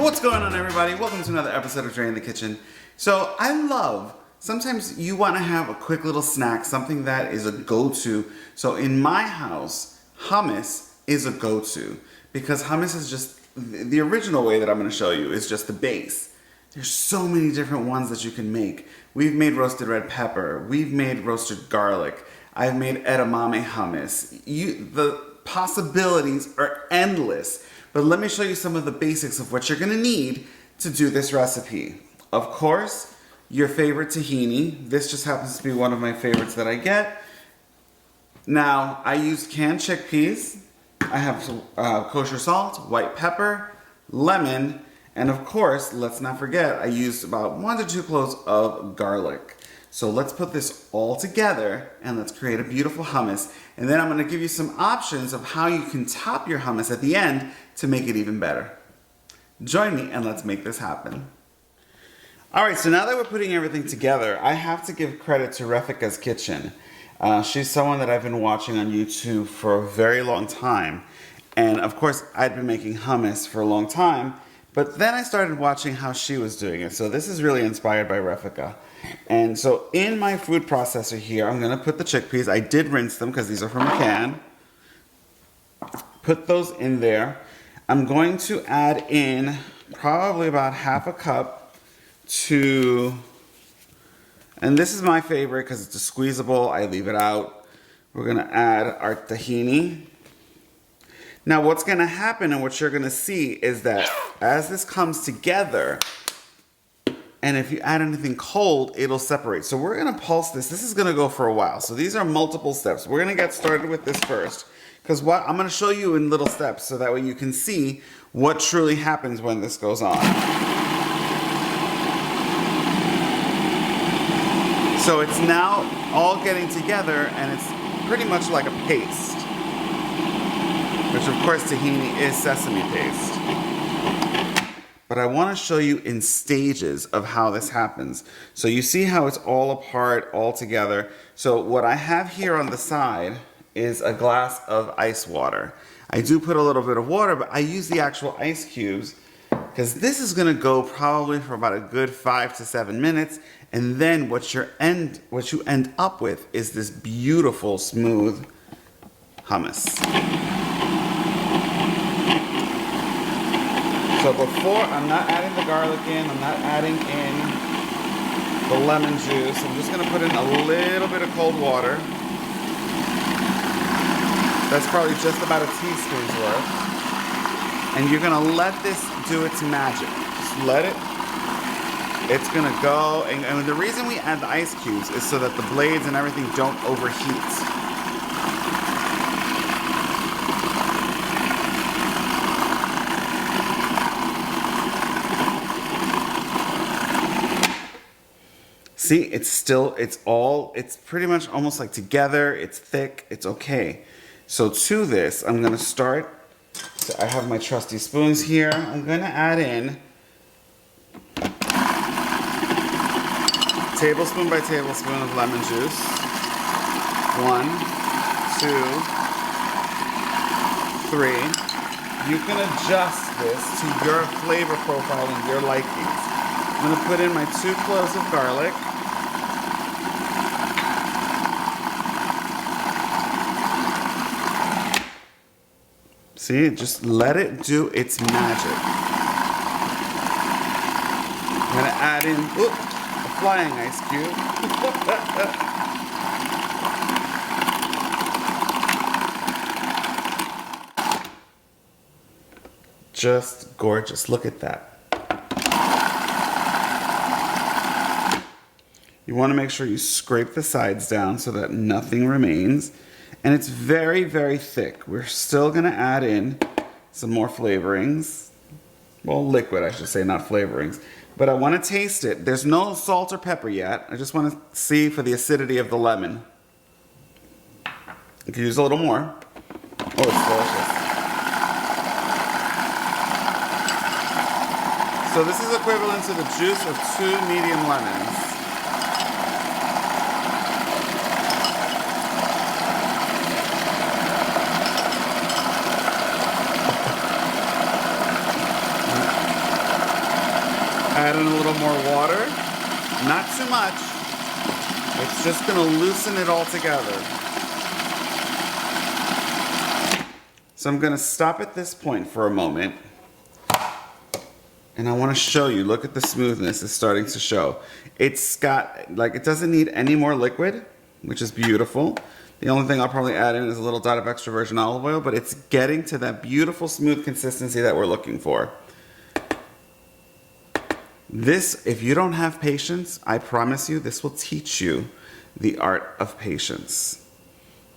What's going on, everybody? Welcome to another episode of Dre in the Kitchen. So sometimes you want to have a quick little snack, something that is a go-to. So in my house, hummus is a go-to because hummus is just the original way that I'm going to show you is just the base. There's so many different ones that you can make. We've made roasted red pepper. We've made roasted garlic. I've made edamame hummus. The possibilities are endless. But let me show you some of the basics of what you're gonna need to do this recipe. Of course, your favorite tahini. This just happens to be one of my favorites that I get. Now, I used canned chickpeas. I have some, kosher salt, white pepper, lemon, and of course, let's not forget, I used about 1 to 2 cloves of garlic. So let's put this all together and let's create a beautiful hummus. And then I'm gonna give you some options of how you can top your hummus at the end to make it even better. Join me and let's make this happen. All right, so now that we're putting everything together, I have to give credit to Refika's Kitchen. She's someone that I've been watching on YouTube for a very long time. And of course, I'd been making hummus for a long time, but then I started watching how she was doing it. So this is really inspired by Refika. And so in my food processor here, I'm gonna put the chickpeas. I did rinse them because these are from a can. Put those in there. I'm going to add in probably about half a cup to, and this is my favorite because it's a squeezable, I leave it out. We're gonna add our tahini. Now what's gonna happen and what you're gonna see is that as this comes together, and if you add anything cold, it'll separate. So we're gonna pulse this. This is gonna go for a while. So these are multiple steps. We're gonna get started with this first, because what I'm gonna show you in little steps so that way you can see what truly happens when this goes on. So it's now all getting together and it's pretty much like a paste, which of course tahini is sesame paste. But I want to show you in stages of how this happens. So you see how it's all apart, all together. So what I have here on the side is a glass of ice water. I do put a little bit of water, but I use the actual ice cubes because this is going to go probably for about a good 5 to 7 minutes. And then what you end up with is this beautiful, smooth hummus. So before, I'm not adding the garlic in, I'm not adding in the lemon juice. I'm just gonna put in a little bit of cold water. That's probably just about a teaspoon's worth. And you're gonna let this do its magic. Just let it, it's gonna go. And the reason we add the ice cubes is so that the blades and everything don't overheat. See, it's pretty much almost like together, it's thick, it's okay. So to this, I'm gonna start, so I have my trusty spoons here. I'm gonna add in tablespoon by tablespoon of lemon juice. 1, 2, 3. You can adjust this to your flavor profile and your likings. I'm gonna put in my 2 cloves of garlic. See, just let it do its magic. I'm gonna add in, a flying ice cube. Just gorgeous, look at that. You wanna make sure you scrape the sides down so that nothing remains. And it's very, very thick. We're still gonna add in some more flavorings. Well, liquid, I should say, not flavorings. But I wanna taste it. There's no salt or pepper yet. I just wanna see for the acidity of the lemon. You can use a little more. Oh, it's delicious. So this is equivalent to the juice of 2 medium lemons. add in a little more water. Not too much. It's just gonna loosen it all together. So I'm gonna stop at this point for a moment. And I wanna show you, look at the smoothness it's starting to show. It's got, like, it doesn't need any more liquid, which is beautiful. The only thing I'll probably add in is a little dot of extra virgin olive oil, but it's getting to that beautiful smooth consistency that we're looking for. This, if you don't have patience, I promise you, this will teach you the art of patience.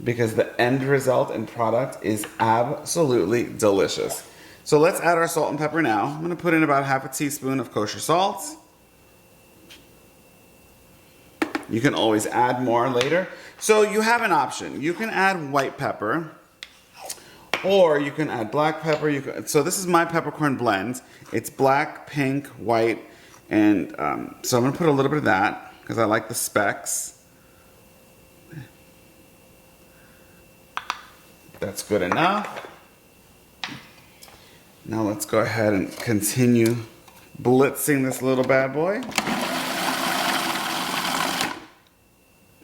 Because the end result and product is absolutely delicious. So let's add our salt and pepper now. I'm gonna put in about half a teaspoon of kosher salt. You can always add more later. So you have an option. You can add white pepper, or you can add black pepper. So this is my peppercorn blend. It's black, pink, white, and so I'm gonna put a little bit of that because I like the specks. That's good enough. Now let's go ahead and continue blitzing this little bad boy.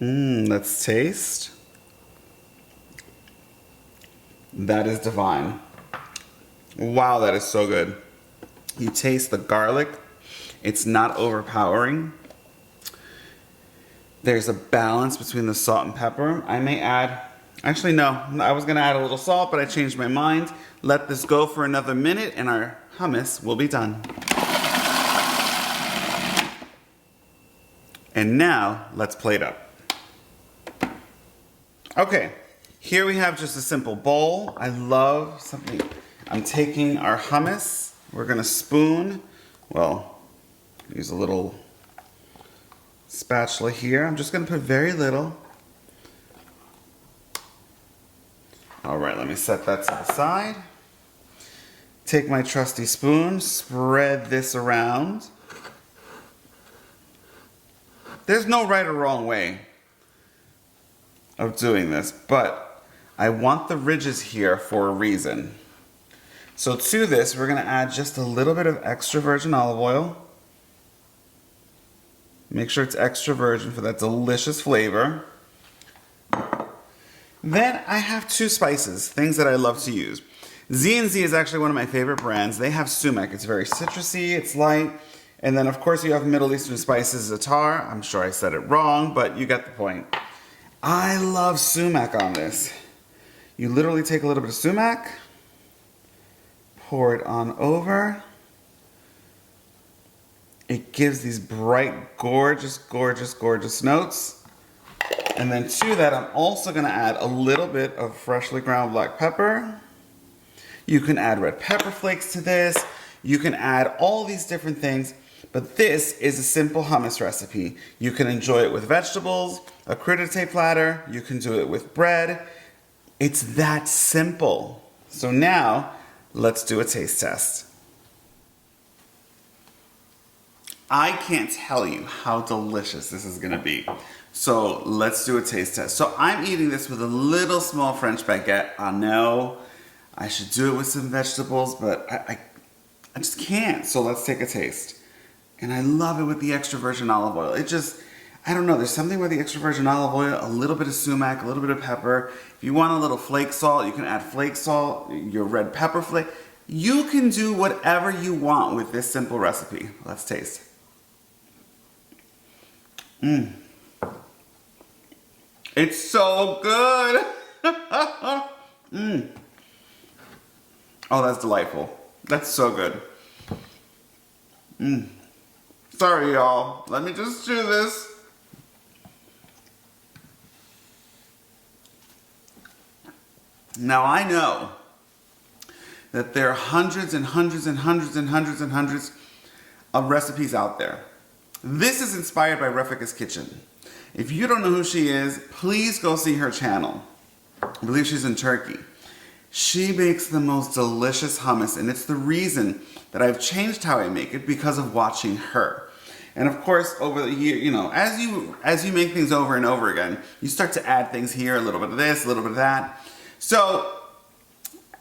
Let's taste. That is divine. Wow, that is so good. You taste the garlic. It's not overpowering. There's a balance between the salt and pepper. I may add, actually no, I was gonna add a little salt, but I changed my mind. Let this go for another minute and our hummus will be done. And now, let's plate up. Okay, here we have just a simple bowl. I love something. I'm taking our hummus. We're gonna spoon, well, use a little spatula here. I'm just gonna put very little. All right, let me set that to the side. Take my trusty spoon, spread this around. There's no right or wrong way of doing this, but I want the ridges here for a reason. So to this, we're gonna add just a little bit of extra virgin olive oil. Make sure it's extra virgin for that delicious flavor. Then I have two spices, things that I love to use. Z&Z is actually one of my favorite brands. They have sumac. It's very citrusy, it's light. And then of course you have Middle Eastern spices, za'atar. I'm sure I said it wrong, but you get the point. I love sumac on this. You literally take a little bit of sumac, pour it on over. It gives these bright, gorgeous, gorgeous, gorgeous notes. And then to that, I'm also gonna add a little bit of freshly ground black pepper. You can add red pepper flakes to this. You can add all these different things, but this is a simple hummus recipe. You can enjoy it with vegetables, a crudité platter. You can do it with bread. It's that simple. So now, let's do a taste test. I can't tell you how delicious this is gonna be. So let's do a taste test. So I'm eating this with a little small French baguette. I know I should do it with some vegetables, but I just can't. So let's take a taste. And I love it with the extra virgin olive oil. It just, I don't know, there's something with the extra virgin olive oil, a little bit of sumac, a little bit of pepper. If you want a little flake salt, you can add flake salt, your red pepper flake. You can do whatever you want with this simple recipe. Let's taste. It's so good. Oh, that's delightful. That's so good. Sorry, y'all. Let me just do this. Now, I know that there are hundreds and hundreds and hundreds and hundreds and hundreds of recipes out there. This is inspired by Refika's Kitchen. If you don't know who she is, please go see her channel. I believe she's in Turkey. She makes the most delicious hummus, and it's the reason that I've changed how I make it because of watching her. And of course, over the year, you know, as you make things over and over again, you start to add things here, a little bit of this, a little bit of that. So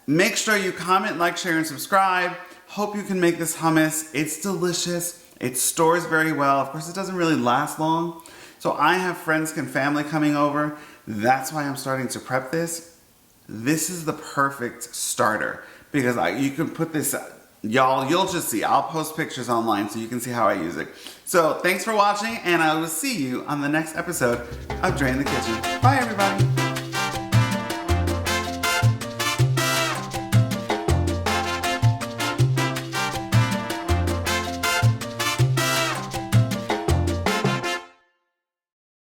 make sure you comment, like, share, and subscribe. Hope you can make this hummus. It's delicious. It stores very well. Of course, it doesn't really last long. So I have friends and family coming over. That's why I'm starting to prep this. This is the perfect starter because you can put this, y'all, you'll just see. I'll post pictures online so you can see how I use it. So thanks for watching, and I will see you on the next episode of Dre in the Kitchen. Bye, everybody.